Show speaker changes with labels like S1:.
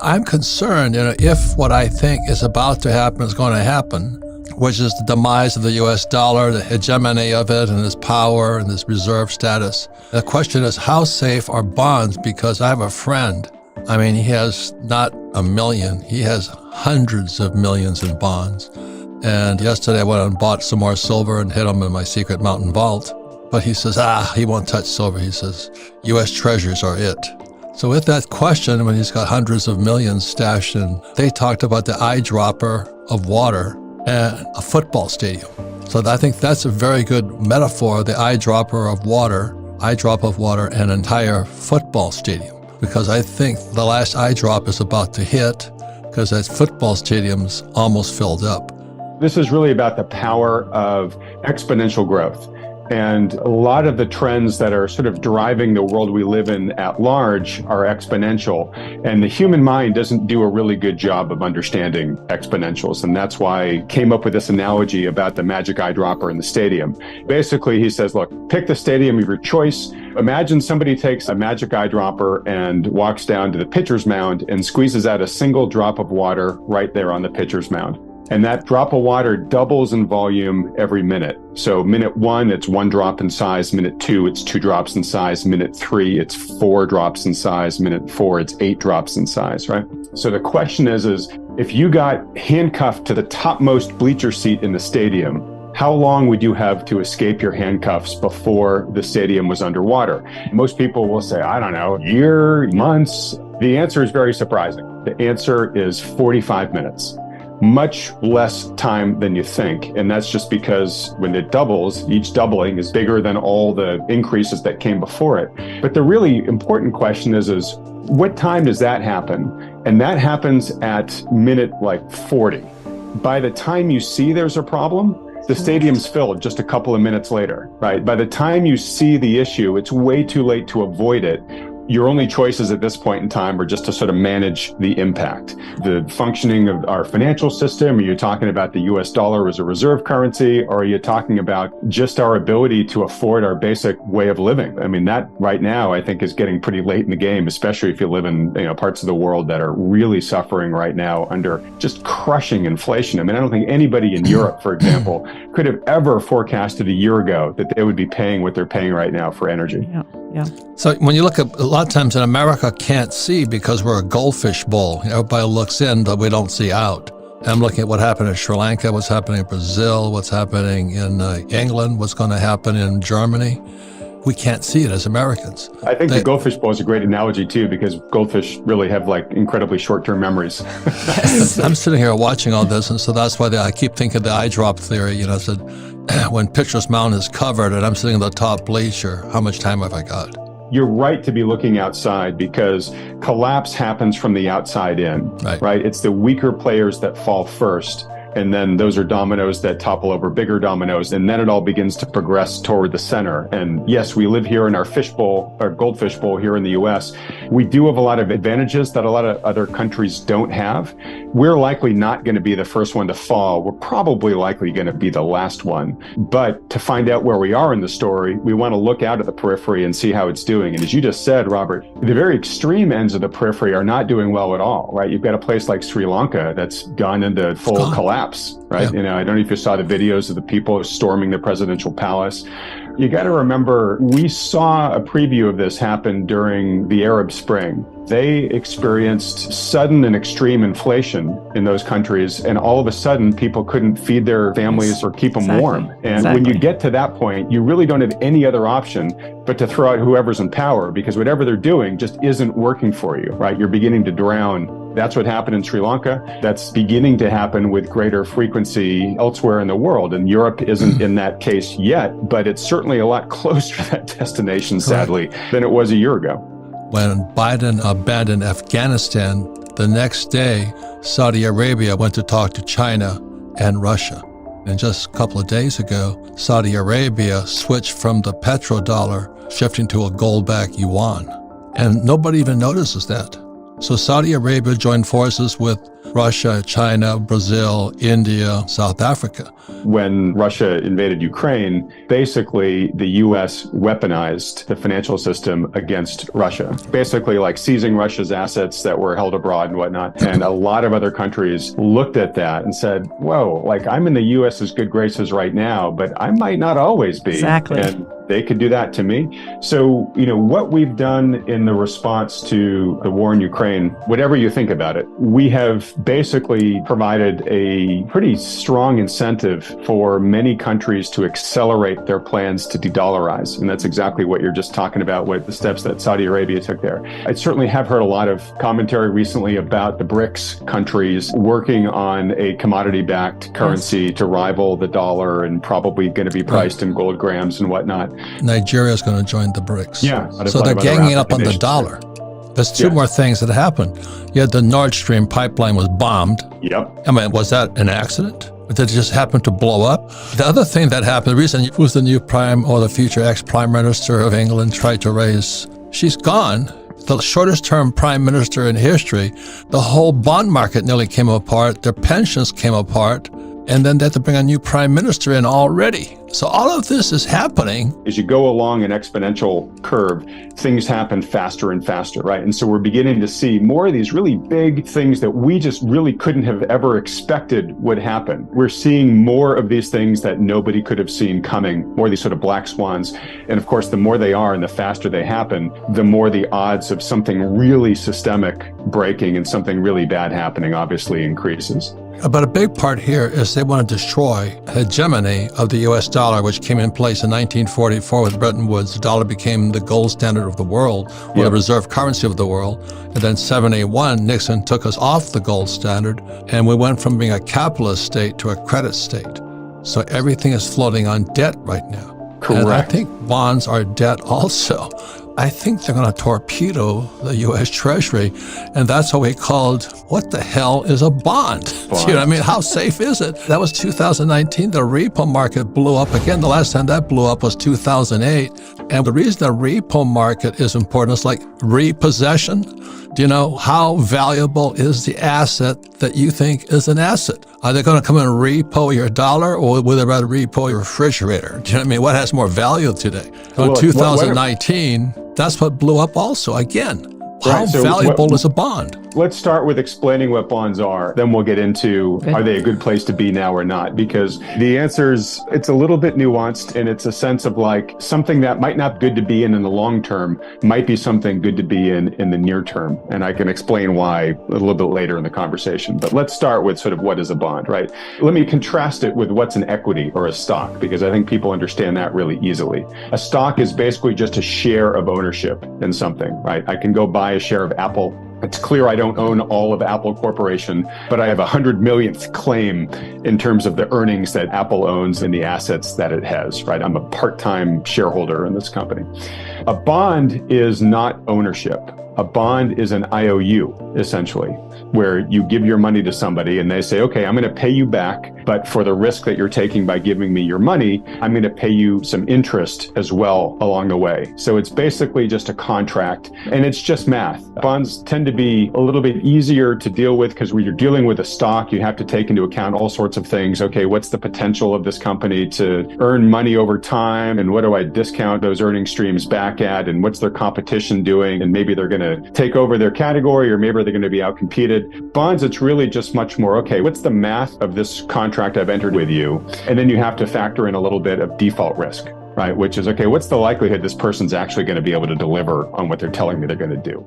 S1: I'm concerned, if what I think is about to happen is going to happen, which is the demise of the U.S. dollar, the hegemony of it, and its power and its reserve status. The question is, how safe are bonds? Because I have a friend. I mean, he has not a million. He has hundreds of millions in bonds. And yesterday I went and bought some more silver and hid them in my secret mountain vault. But he says, he won't touch silver. He says, U.S. treasuries are it. So with that question, when he's got hundreds of millions stashed in, they talked about the eyedropper of water and a football stadium. So I think that's a very good metaphor, the eyedropper of water, eyedrop of water, an entire football stadium. Because I think the last eyedrop is about to hit because that football stadium's almost filled up.
S2: This is really about the power of exponential growth. And a lot of the trends that are sort of driving the world we live in at large are exponential. And the human mind doesn't do a really good job of understanding exponentials. And that's why I came up with this analogy about the magic eyedropper in the stadium. Basically, he says, look, pick the stadium of your choice. Imagine somebody takes a magic eyedropper and walks down to the pitcher's mound and squeezes out a single drop of water right there on the pitcher's mound. And that drop of water doubles in volume every minute. So minute 1, it's 1 drop in size. Minute 2, it's 2 drops in size. Minute 3, it's 4 drops in size. Minute 4, it's 8 drops in size, right? So the question is if you got handcuffed to the topmost bleacher seat in the stadium, how long would you have to escape your handcuffs before the stadium was underwater? Most people will say, I don't know, year, months. The answer is very surprising. The answer is 45 minutes. Much less time than you think. And that's just because when it doubles, each doubling is bigger than all the increases that came before it. But the really important question is what time does that happen? And that happens at minute 40. By the time you see there's a problem, the stadium's filled just a couple of minutes later, right? By the time you see the issue, it's way too late to avoid it. Your only choices at this point in time are just to sort of manage the impact. The functioning of our financial system, are you talking about the US dollar as a reserve currency, or are you talking about just our ability to afford our basic way of living? I mean, that right now, I think is getting pretty late in the game, especially if you live in parts of the world that are really suffering right now under just crushing inflation. I mean, I don't think anybody in Europe, for example, could have ever forecasted a year ago that they would be paying what they're paying right now for energy.
S3: Yeah.
S1: So when you look at, a lot of times in America can't see because we're a goldfish bowl. Everybody looks in, but we don't see out. And I'm looking at what happened in Sri Lanka, what's happening in Brazil, what's happening in England, what's going to happen in Germany. We can't see it as Americans.
S2: I think the goldfish bowl is a great analogy too, because goldfish really have incredibly short-term memories.
S1: I'm sitting here watching all this, and so that's why I keep thinking the eyedrop theory, said, when pitcher's mound is covered and I'm sitting in the top bleacher, how much time have I got?
S2: You're right to be looking outside because collapse happens from the outside in, right? It's the weaker players that fall first. And then those are dominoes that topple over bigger dominoes. And then it all begins to progress toward the center. And yes, we live here in our fishbowl, our goldfish bowl here in the US. We do have a lot of advantages that a lot of other countries don't have. We're likely not going to be the first one to fall. We're probably likely going to be the last one. But to find out where we are in the story, we want to look out at the periphery and see how it's doing. And as you just said, Robert, the very extreme ends of the periphery are not doing well at all, right? You've got a place like Sri Lanka that's gone into full collapse. Right?
S1: Yeah.
S2: I don't know if you saw the videos of the people storming the presidential palace. You got to remember, we saw a preview of this happen during the Arab Spring. They experienced sudden and extreme inflation in those countries, and all of a sudden, people couldn't feed their families or keep them warm. And when you get to that point, you really don't have any other option but to throw out whoever's in power, because whatever they're doing just isn't working for you, right? You're beginning to drown. That's what happened in Sri Lanka. That's beginning to happen with greater frequency elsewhere in the world. And Europe isn't in that case yet, but it's certainly a lot closer to that destination, sadly, than it was a year ago.
S1: When Biden abandoned Afghanistan, the next day, Saudi Arabia went to talk to China and Russia. And just a couple of days ago, Saudi Arabia switched from the petrodollar, shifting to a gold-backed yuan. And nobody even notices that. So Saudi Arabia joined forces with Russia, China, Brazil, India, South Africa.
S2: When Russia invaded Ukraine, basically the U.S. weaponized the financial system against Russia, basically like seizing Russia's assets that were held abroad and whatnot. And a lot of other countries looked at that and said, whoa, like I'm in the U.S.'s good graces right now, but I might not always be.
S3: Exactly.
S2: And they could do that to me. So, what we've done in the response to the war in Ukraine, whatever you think about it, we have basically provided a pretty strong incentive for many countries to accelerate their plans to de-dollarize. And that's exactly what you're just talking about with the steps that Saudi Arabia took there. I certainly have heard a lot of commentary recently about the BRICS countries working on a commodity-backed currency to rival the dollar and probably going to be priced in gold grams and whatnot.
S1: Nigeria is going to join the BRICS.
S2: Yeah.
S1: So they're ganging up on the dollar. There's two more things that happened. You had the Nord Stream pipeline was bombed.
S2: Yep.
S1: I mean, was that an accident? Did it just happen to blow up? The other thing that happened, the reason who's the new prime or the future ex-prime minister of England tried to raise, she's gone. The shortest term prime minister in history. The whole bond market nearly came apart. Their pensions came apart. And then they had to bring a new prime minister in already. So all of this is happening.
S2: As you go along an exponential curve, things happen faster and faster, right? And so we're beginning to see more of these really big things that we just really couldn't have ever expected would happen. We're seeing more of these things that nobody could have seen coming, more of these sort of black swans. And of course, the more they are and the faster they happen, the more the odds of something really systemic breaking and something really bad happening obviously increases.
S1: But a big part here is they want to destroy the hegemony of the U.S. dollar, which came in place in 1944 with Bretton Woods. The dollar became the gold standard of the world, or the reserve currency of the world. And then 1971, Nixon took us off the gold standard, and we went from being a capitalist state to a credit state. So everything is floating on debt right now.
S2: Correct.
S1: And I think bonds are debt also. I think they're going to torpedo the U.S. Treasury, and that's what we called, what the hell is a bond? You know what I mean? How safe is it? That was 2019. The repo market blew up again. The last time that blew up was 2008. And the reason the repo market is important is like repossession. Do you know how valuable is the asset that you think is an asset? Are they going to come and repo your dollar, or would they rather repo your refrigerator? Do you know what I mean? What has more value today? In 2019, that's what blew up also. Again, how valuable is a bond?
S2: Let's start with explaining what bonds are. Then we'll get into, are they a good place to be now or not? Because the answer is, it's a little bit nuanced, and it's a sense of like something that might not be good to be in the long term might be something good to be in the near term. And I can explain why a little bit later in the conversation. But let's start with sort of what is a bond, right? Let me contrast it with what's an equity or a stock, because I think people understand that really easily. A stock is basically just a share of ownership in something, right? I can go buy a share of Apple. It's clear I don't own all of Apple Corporation, but I have 100 millionth claim in terms of the earnings that Apple owns and the assets that it has, right? I'm a part-time shareholder in this company. A bond is not ownership. A bond is an IOU, essentially, where you give your money to somebody and they say, okay, I'm going to pay you back, but for the risk that you're taking by giving me your money, I'm going to pay you some interest as well along the way. So it's basically just a contract, and it's just math. Bonds tend to be a little bit easier to deal with because when you're dealing with a stock, you have to take into account all sorts of things. Okay, what's the potential of this company to earn money over time? And what do I discount those earning streams back at? And what's their competition doing? And maybe they're going to take over their category, or maybe they're going to be outcompeted. Bonds, it's really just much more, okay, what's the math of this contract I've entered with you? And then you have to factor in a little bit of default risk, right? Which is, okay, what's the likelihood this person's actually going to be able to deliver on what they're telling me they're going to do?